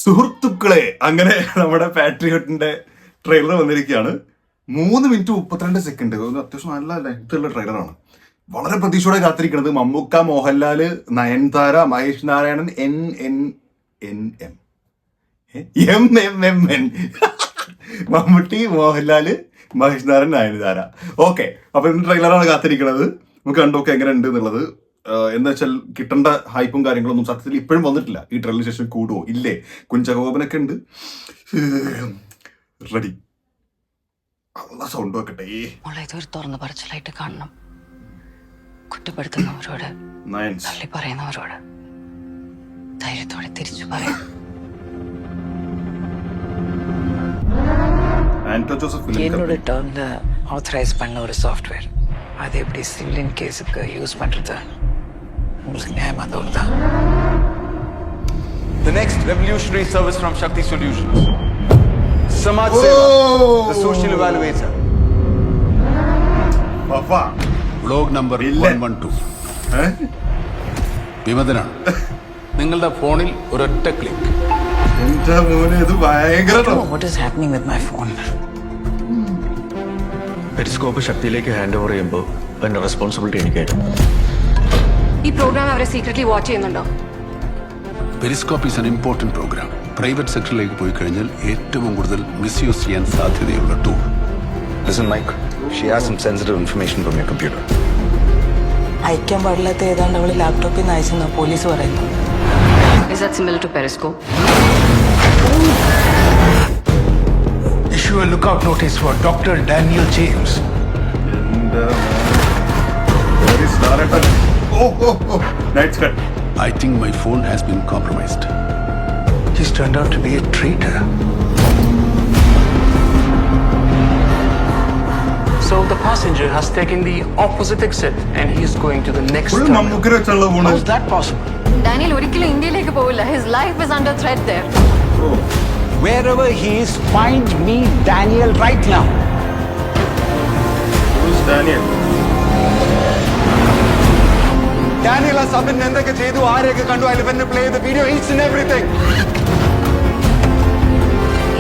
സുഹൃത്തുക്കളെ, അങ്ങനെ നമ്മുടെ പാട്രിയോട്ടിന്റെ ട്രെയിലർ വന്നിരിക്കുകയാണ്. 3 മിനിറ്റ് 32 സെക്കൻഡ്. അത്യാവശ്യം നല്ല ലെങ്ത്തുള്ള ട്രെയിലറാണ്. വളരെ പ്രതീക്ഷയോടെ കാത്തിരിക്കുന്നത് മമ്മൂക്ക, മോഹൻലാല്, നയൻതാര, മഹേഷ് നാരായണൻ, എം മമ്മൂട്ടി, മോഹൻലാല്, മഹേഷ് നാരായണൻ, നയൻതാര. ഓക്കെ, അപ്പൊ ഇന്ന് ട്രെയിലറാണ് കാത്തിരിക്കുന്നത്. നമുക്ക് കണ്ടോക്കെ എങ്ങനെ ഉണ്ട് എന്നുള്ളത്. എന്താ വെച്ചാൽ കിട്ടേണ്ട ഹൈപ്പും കാര്യങ്ങളൊന്നും സത്യത്തിൽ ഇപ്പോഴും വന്നിട്ടില്ല. ഈ ട്രെയിലറിന് ശേഷം കൂടുവോ ഇല്ലേ? കുഞ്ചകോപനൊക്കെ ഉണ്ട്. റെഡി. അല്ല സൗണ്ട് വെക്കട്ടെ. ഇതൊരു തുറന്നു പറച്ചിലായിട്ട് കാണണം. കുറ്റപ്പെടുത്തുന്നവരോട്, തള്ളി പറയുന്നവരോട് ധൈര്യത്തോടെ തിരിച്ചു പറയാം. என்னோட டேர்ம்ல ஆத்தரைஸ் பண்ண ஒரு சாஃப்ட்வேர், அதை எப்படி சிவிலியன் கேஸுக்கு யூஸ் பண்றது உங்களுக்கு நியாயமா தோணுதா? The next revolutionary service from Shakti Solutions. Samaj Seva, the social evaluator. Papa. Vlog number 112. വിമതനാണ്. നിങ്ങളുടെ ഫോണിൽ ഒരൊറ്റ ക്ലിക്ക്. എന്റെ മോനെ, ഇത് ഭയങ്കര. What is happening with my phone? Periscope ശക്തിയിലേക്ക് ഹാൻഡ് ഓവർ ചെയ്യുമ്പോൾ അതിന്റെ റെസ്പോൺസിബിലിറ്റി എനിക്കായിരുന്നു. ഈ പ്രോഗ്രാം അവരെ സീക്രട്ട്ലി വാച്ച് ചെയ്യുന്നുണ്ടോ? Periscope is an important programme. Private സെക്ടറിലേക്ക് പോയി കഴിഞ്ഞാൽ ഏറ്റവും കൂടുതൽ മിസ്യൂസ് ചെയ്യാൻ സാധ്യതയുള്ള tool. Listen, Mike. She has some sensitive information from your computer. അയക്കാൻ പാടില്ലാത്ത ഏതാണ്ട് അവള് ലാപ്ടോപ്പിൽ നിന്ന് അയച്ചെന്നാ പോലീസ് പറയുന്നു. Is that similar to Periscope? Issue a lookout notice for Dr. Daniel James. I think my phone has been compromised. He's turned out to be a traitor. So the passenger has taken the opposite exit and he is going to the next terminal. How is that possible? Daniel ഒരിക്കലും ഇന്ത്യയിലേക്ക് പോവില്ല. His life is under threat there. Wherever he is, find me Daniel right now. Who's Daniel? Daniel ആ സബിൻ എന്തൊക്കെ ചെയ്തു, ആരെയൊക്കെ കണ്ടു, അതിൽ play ചെയ്ത വീഡിയോ, ഈച്ച് ആൻഡ് എവരിതിങ്.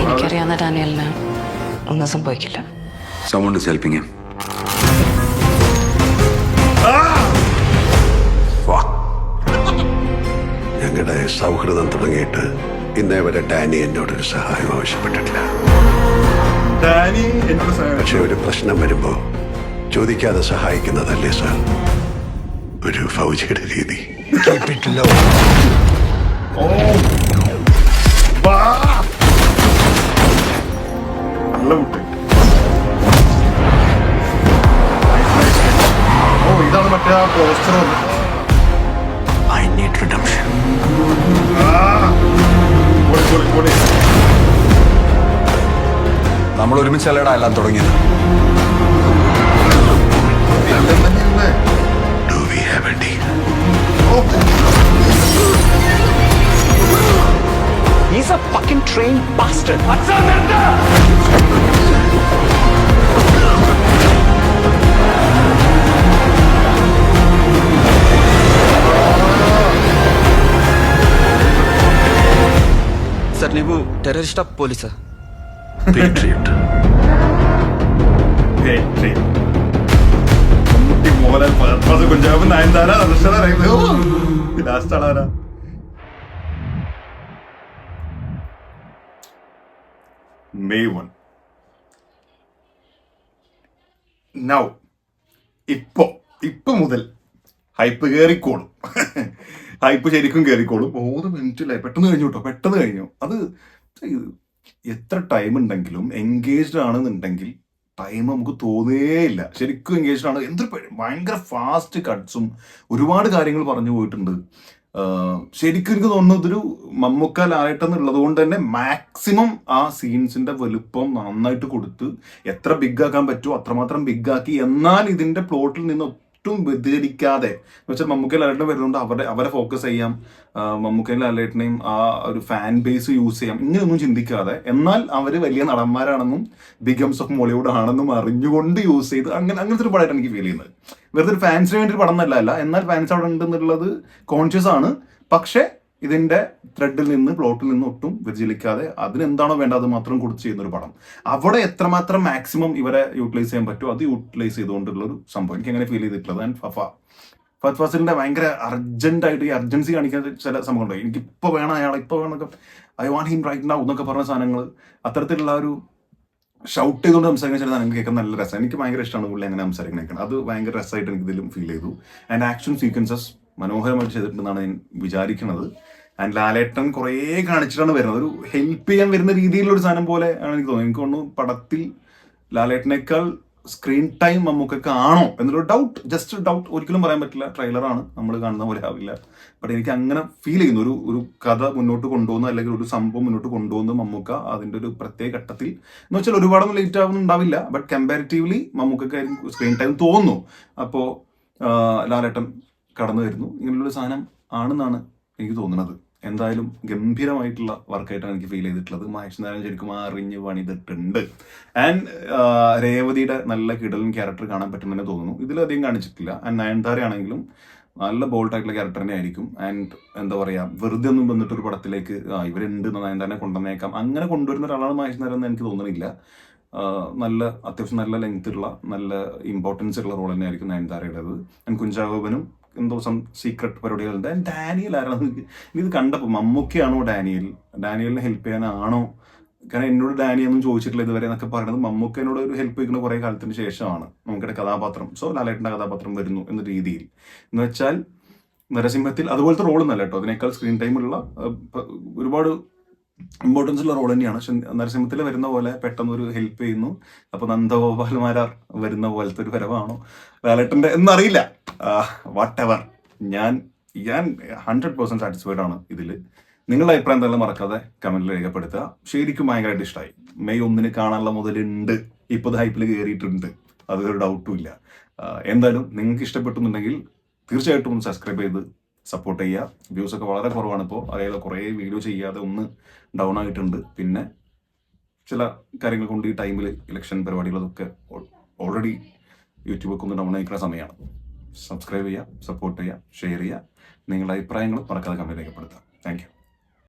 എനിക്കറിയാവുന്ന ഡാനിയലിന് ഒന്നും സംഭവിക്കില്ല. Someone is helping him. ഞങ്ങളുടെ സൗഹൃദം തുടങ്ങിയിട്ട് ഇന്നേ വരെ ഡാനി എന്നോടൊരു സഹായം ആവശ്യപ്പെട്ടിട്ടില്ല. ഡാനി എന്നോട് സഹായം. പക്ഷെ ഒരു പ്രശ്നം വരുമ്പോ ചോദിക്കാതെ സഹായിക്കുന്നതല്ലേ സാർ ഒരു ഫൗജിയുടെ രീതി. Keep it low. നല്ല മുട്ട്. ഇതാണ് മറ്റേ ആ പോസ്റ്റർ. I need redemption. നമ്മൾ ഒരുമിച്ചല്ലടാ എല്ലാം തുടങ്ങിയത്. Do we have a deal? He's a fucking trained bastard. Sir, ನೀವು ಟೆರರಿಸ್ಟಾ ಪೊಲೀಸಾ? Patriot. Mammootty, Mohanlal, Fahad, Kunchacko Boban, Nayanthara, last ആളാരാ? May 1. Now, ഇപ്പൊ മുതൽ ഹൈപ്പ് കയറിക്കോളും. ഹൈപ്പ് ശരിക്കും കയറിക്കോളും. 3 മിനിറ്റിലായി. പെട്ടെന്ന് കഴിഞ്ഞു കേട്ടോ, പെട്ടെന്ന് കഴിഞ്ഞു. അത് എത്ര ടൈം ഉണ്ടെങ്കിലും എൻഗേജ്ഡ് ആണെന്നുണ്ടെങ്കിൽ ടൈം നമുക്ക് തോന്നേയില്ല. ശരിക്കും എൻഗേജ്ഡ് ആണ്. ഭയങ്കര ഫാസ്റ്റ് കട്ട്സും ഒരുപാട് കാര്യങ്ങൾ പറഞ്ഞു പോയിട്ടുണ്ട്. ശരിക്കും എനിക്ക് തോന്നുന്നു ഇതൊരു മമ്മൂക്ക ലാലേട്ടെന്നുള്ളത് കൊണ്ട് തന്നെ മാക്സിമം ആ സീൻസിന്റെ വലുപ്പം നന്നായിട്ട് കൊടുത്ത് എത്ര ബിഗ് ആക്കാൻ പറ്റുമോ അത്രമാത്രം ബിഗ് ആക്കി. എന്നാൽ ഇതിന്റെ പ്ലോട്ടിൽ നിന്ന് ഒട്ടും വ്യതിചലിക്കാതെ എന്ന് വെച്ചാൽ മമ്മൂക്ക ലാലേട്ടൻ വരുന്നുണ്ട്, അവരെ ഫോക്കസ് ചെയ്യാം, മമ്മൂക്ക ലാലേട്ടനെയും ആ ഒരു ഫാൻ ബേസ് യൂസ് ചെയ്യാം, ഇങ്ങനെയൊന്നും ചിന്തിക്കാതെ എന്നാൽ അവർ വലിയ നടന്മാരാണെന്നും ബിഗംസ് ഓഫ് മോളിവുഡ് ആണെന്നും അറിഞ്ഞുകൊണ്ട് യൂസ് ചെയ്ത് അങ്ങനത്തെ ഒരു പടമായിട്ട് എനിക്ക് ഫീൽ ചെയ്യുന്നത്. വെറുതെ ഒരു ഫാൻസിന് വേണ്ടി ഒരു പടം എന്നല്ല, എന്നാൽ ഫാൻസ് അവിടെ ഉണ്ടെന്നുള്ളത് കോൺഷ്യസ് ആണ്. പക്ഷെ ഇതിന്റെ ത്രെഡിൽ നിന്ന് പ്ലോട്ടിൽ നിന്ന് ഒട്ടും വ്യതിചലിക്കാതെ അതിനെന്താണോ വേണ്ടത് അത് മാത്രം കൊടുത്ത് ചെയ്യുന്ന ഒരു പടം. അവിടെ എത്രമാത്രം മാക്സിമം ഇവരെ യൂട്ടിലൈസ് ചെയ്യാൻ പറ്റുമോ അത് യൂട്ടിലൈസ് ചെയ്തുകൊണ്ടുള്ള ഒരു സംഭവം എനിക്ക് അങ്ങനെ ഫീൽ ചെയ്തിട്ടുള്ളത്. ആൻഡ് ഫഹദ് ഫാസിലിന്റെ ഭയങ്കര അർജന്റായിട്ട് ഈ അർജൻസി കാണിക്കുന്ന ചില സംഭവം ഉണ്ടായി. എനിക്കിപ്പോൾ വേണം അയാളെ, ഇപ്പോൾ വേണം എന്നൊക്കെ, I want him right now എന്നൊക്കെ പറഞ്ഞ സാധനങ്ങൾ, അത്തരത്തിലുള്ള ഒരു ഷൗട്ട് ചെയ്തുകൊണ്ട് സംസാരിക്കുന്ന ചില സാധനങ്ങൾ കേൾക്കാൻ നല്ല രസമാണ്. എനിക്ക് ഭയങ്കര ഇഷ്ടമാണ് പുള്ളി അങ്ങനെ സംസാരിക്കുന്നത്. അത് ഭയങ്കര രസമായിട്ട് എനിക്ക് ഇതിലും ഫീൽ ചെയ്തു. ആൻഡ് ആക്ഷൻ സീക്വൻസസ് മനോഹരമായിട്ട് ചെയ്തിട്ടുണ്ടെന്നാണ് ഞാൻ വിചാരിക്കുന്നത്. ആൻഡ് ലാലേട്ടൻ കുറേ കാണിച്ചിട്ടാണ് വരുന്നത്. ഒരു ഹെൽപ്പ് ചെയ്യാൻ വരുന്ന രീതിയിലൊരു സാധനം പോലെ ആണ് എനിക്ക് തോന്നുന്നത്. എനിക്ക് തോന്നുന്നു പടത്തിൽ ലാലേട്ടനേക്കാൾ സ്ക്രീൻ ടൈം മമ്മൂക്കൊക്കെ ആണോ എന്നൊരു ഡൗട്ട്, ജസ്റ്റ് ഡൗട്ട്, ഒരിക്കലും പറയാൻ പറ്റില്ല. ട്രെയിലറാണ്, നമ്മൾ കാണുന്ന പോലെ ആവില്ല. ബട്ട് എനിക്ക് അങ്ങനെ ഫീൽ ചെയ്യുന്നു. ഒരു കഥ മുന്നോട്ട് കൊണ്ടുപോകുന്ന അല്ലെങ്കിൽ ഒരു സംഭവം മുന്നോട്ട് കൊണ്ടുപോകുന്ന മമ്മൂക്ക അതിൻ്റെ ഒരു പ്രത്യേക ഘട്ടത്തിൽ എന്ന് വെച്ചാൽ ഒരുപാടൊന്നും ലേറ്റ് ആവുന്നുണ്ടാവില്ല. ബട്ട് കമ്പാരിറ്റീവ്ലി മമ്മൂക്കൊക്കെ സ്ക്രീൻ ടൈം തോന്നുന്നു. അപ്പോൾ ലാലേട്ടൻ കടന്നു വരുന്നു. ഇങ്ങനെയുള്ളൊരു സാധനം ആണെന്നാണ് എനിക്ക് തോന്നുന്നത്. എന്തായാലും ഗംഭീരമായിട്ടുള്ള വർക്കായിട്ടാണ് എനിക്ക് ഫീൽ ചെയ്തിട്ടുള്ളത്. മഹേഷ് നാരായണൻ ശരിക്കും അറിഞ്ഞ് പണിതിട്ടുണ്ട്. ആൻഡ് രേവതിയുടെ നല്ല കിടലൻ ക്യാരക്ടർ കാണാൻ പറ്റുമെന്ന് തോന്നുന്നു. ഇതിലധികം കാണിച്ചിട്ടില്ല. ആൻഡ് നയൻതാര ആണെങ്കിലും നല്ല ബോൾഡായിട്ടുള്ള ക്യാരക്ടർ തന്നെ ആയിരിക്കും. ആൻഡ് എന്താ പറയുക, വെറുതെ ഒന്നും വന്നിട്ടൊരു പടത്തിലേക്ക് ഇവരുണ്ട് നയൻതാരനെ കൊണ്ടുവന്നേക്കാം അങ്ങനെ കൊണ്ടുവരുന്ന ഒരാളാണ് മഹേഷ് നാരായണൻ എന്ന് എനിക്ക് തോന്നുന്നില്ല. നല്ല അത്യാവശ്യം നല്ല ലെങ്ത്തുള്ള നല്ല ഇമ്പോർട്ടൻസ് ഉള്ള റോൾ തന്നെ ആയിരിക്കും നയൻതാരയുടേത്. ആൻഡ് കുഞ്ചാകോബനും എന്തോ സീക്രട്ട് പരിപാടികളുണ്ട്. ആൻഡ് ഡാനിയൽ ആരാണ് ഇത് കണ്ടപ്പോൾ, മമ്മൂക്കയാണോ ഡാനിയലിനെ ഹെൽപ്പ് ചെയ്യാനാണോ? കാരണം എന്നോട് ഡാനിയൊന്നും ചോദിച്ചിട്ടില്ല ഇതുവരെ എന്നൊക്കെ പറയുന്നത് മമ്മൂക്ക എന്നോട് ഒരു ഹെൽപ്പ് ചെയ്യുന്ന കുറേ കാലത്തിന് ശേഷമാണ് നമുക്കിടെ കഥാപാത്രം, സോ ലാലേട്ടൻ്റെ കഥാപാത്രം വരുന്നു എന്ന രീതിയിൽ. എന്ന് വെച്ചാൽ നരസിംഹത്തിൽ അതുപോലത്തെ റോളൊന്നല്ല കേട്ടോ, അതിനേക്കാൾ സ്ക്രീൻ ടൈമുള്ള ഒരുപാട് ഇമ്പോർട്ടൻസ് ഉള്ള റോൾ തന്നെയാണ്. പക്ഷെ നരസിംഹത്തിൽ വരുന്ന പോലെ പെട്ടെന്ന് ഒരു ഹെൽപ്പ് ചെയ്യുന്നു. അപ്പോൾ നന്ദഗോപാൽമാരാർ വരുന്ന പോലത്തെ ഒരു വരവാണോ ലാലേട്ടൻ്റെ എന്നറിയില്ല. വാട്ട് എവർ, ഞാൻ 100% സാറ്റിസ്ഫൈഡ് ആണ് ഇതിൽ. നിങ്ങളുടെ അഭിപ്രായം എന്തായാലും മറക്കാതെ കമന്റിൽ രേഖപ്പെടുത്തുക. ശരിക്കും ഭയങ്കരമായിട്ട് ഇഷ്ടമായി. മെയ് 1 കാണാനുള്ള മുതലുണ്ട്, ഇപ്പോൾ ഹൈപ്പിൽ കയറിയിട്ടുണ്ട്, അതൊരു ഡൗട്ടും ഇല്ല. എന്തായാലും നിങ്ങൾക്ക് ഇഷ്ടപ്പെട്ടുന്നുണ്ടെങ്കിൽ തീർച്ചയായിട്ടും ഒന്ന് സബ്സ്ക്രൈബ് ചെയ്ത് സപ്പോർട്ട് ചെയ്യുക. വ്യൂസ് ഒക്കെ വളരെ കുറവാണ് ഇപ്പോൾ, അതായത് കുറേ വീഡിയോ ചെയ്യാതെ ഒന്ന് ഡൗൺ ആയിട്ടുണ്ട്. പിന്നെ ചില കാര്യങ്ങൾ കൊണ്ട് ഈ ടൈമിൽ ഇലക്ഷൻ പരിപാടികളൊക്കെ ഓൾറെഡി യൂട്യൂബൊക്കെ ഒന്ന് ഡൗൺ ആയിക്കുന്ന സമയമാണ്. സബ്സ്ക്രൈബ് ചെയ്യുക, സപ്പോർട്ട് ചെയ്യുക, ഷെയർ ചെയ്യുക. നിങ്ങളുടെ അഭിപ്രായങ്ങൾ മറക്കാതെ കമന്റ് രേഖപ്പെടുത്തുക. Thank you.